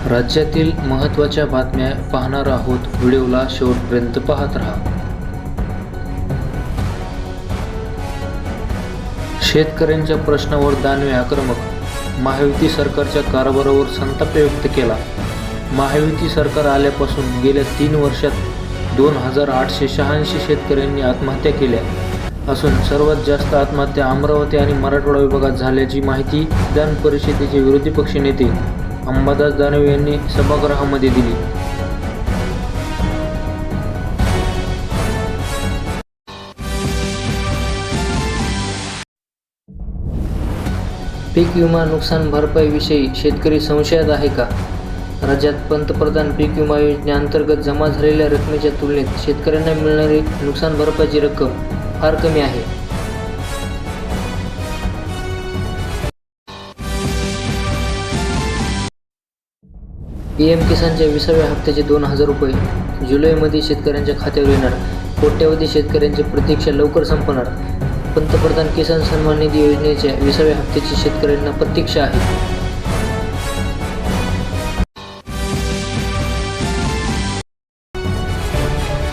राज्यातील महत्त्वाच्या बातम्या पाहणार आहोत. व्हिडिओला शेवटपर्यंत पाहत राहा. शेतकऱ्यांच्या प्रश्नावर दानवे आक्रमक. महायुती सरकारच्या कारभारावर संताप व्यक्त केला. महायुती सरकार आल्यापासून गेल्या 3 वर्षात 2886 शेतकऱ्यांनी आत्महत्या केल्या असून सर्वात जास्त आत्महत्या अमरावती आणि मराठवाडा विभागात झाल्याची माहिती विधान परिषदेचे विरोधी पक्षनेते अंबादास दानवे यांनी सभागृहामध्ये दिली. पीक विमा नुकसान भरपाईविषयी शेतकरी संशयात आहे का? राज्यात पंतप्रधान पीक विमा योजनेअंतर्गत जमा झालेल्या रकमेच्या तुलनेत शेतकऱ्यांना मिळणारी नुकसान भरपाईची रक्कम फार कमी आहे. पीएम किसानच्या 20व्या हप्त्याचे 2000 रुपये जुलैमध्ये शेतकऱ्यांच्या खात्यावर येणार. कोट्यवधी शेतकऱ्यांची प्रतीक्षा लवकर संपणार. पंतप्रधान किसान सन्मान निधी योजनेच्या 20व्या हप्त्याची शेतकऱ्यांना प्रतीक्षा आहे.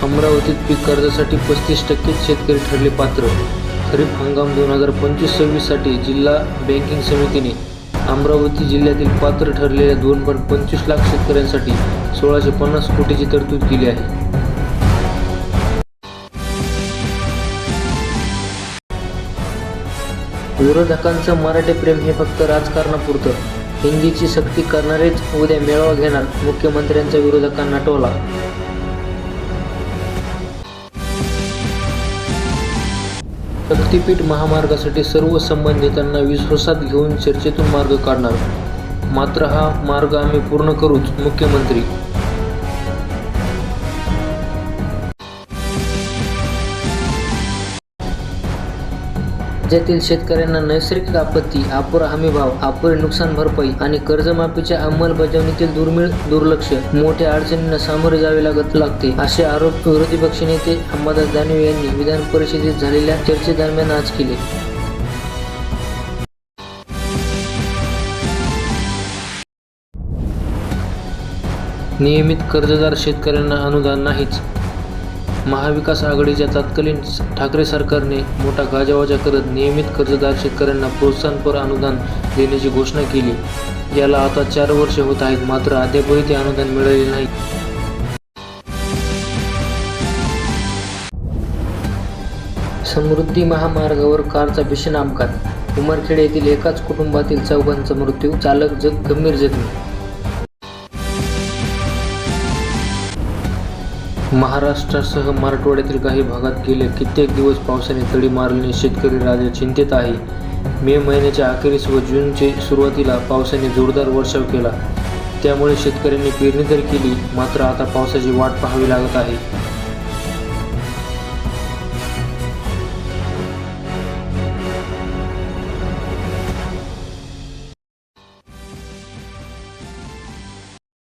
अमरावतीत पीक कर्जासाठी 35% शेतकरी ठरले पात्र. खरीप हंगाम 2025-26 साठी जिल्हा बँकिंग समितीने अमरावती जिल्ह्यातील पात्र ठरलेल्या 2.25 लाख शेतकऱ्यांसाठी 1650 कोटीची तरतूद केली आहे. विरोधकांचं मराठी प्रेम हे फक्त राजकारणापुरतं. हिंदीची सक्ती करणारेच उद्या मेळावा घेणार. मुख्यमंत्र्यांचा विरोधकांना टोला. शक्तीपीठ महामार्गासाठी सर्व संबंधितांना विश्वासात घेऊन चर्चेतून मार्ग काढणार. मात्र हा मार्ग आम्ही पूर्ण करूच. मुख्यमंत्री. राज्यातील शेतकऱ्यांना नैसर्गिक आपत्ती, अपुरा हमीभाव, अपुरी नुकसान भरपाई आणि कर्जमाफीच्या अंमलबजावणीतील दुर्लक्ष मोठ्या अडचणींना सामोरे जावे लागते असे आरोप विरोधी पक्षनेते अंबादास दानवे यांनी विधान परिषदेत झालेल्या चर्चेदरम्यान आज केले. नियमित कर्जदार शेतकऱ्यांना अनुदान नाहीच. महाविकास आघाडीच्या तत्कालीन ठाकरे सरकारने मोठा गाजावाजा करत नियमित कर्जदार शेतकऱ्यांना प्रोत्साहनपर अनुदान देण्याची घोषणा केली. याला आता 4 वर्षे होत आहेत, मात्र अद्यापही ते अनुदान मिळालेले नाही. समृद्धी महामार्गावर कारचा भीषण अपघात. उमरखेड येथील एकाच कुटुंबातील 4घांचा मृत्यू, चालक गंभीर जखमी. महाराष्ट्रासह मराठवाड्यातील काही भागात गेले कित्येक दिवस पावसाने तडी मारल्याने शेतकरी राजा चिंतेत आहे. मे महिन्याच्या अखेरीस व जूनच्या सुरुवातीला पावसाने जोरदार वर्षाव केला. त्यामुळे शेतकऱ्यांनी पेरणी तर केली, मात्र आता पावसाची वाट पाहावी लागत आहे.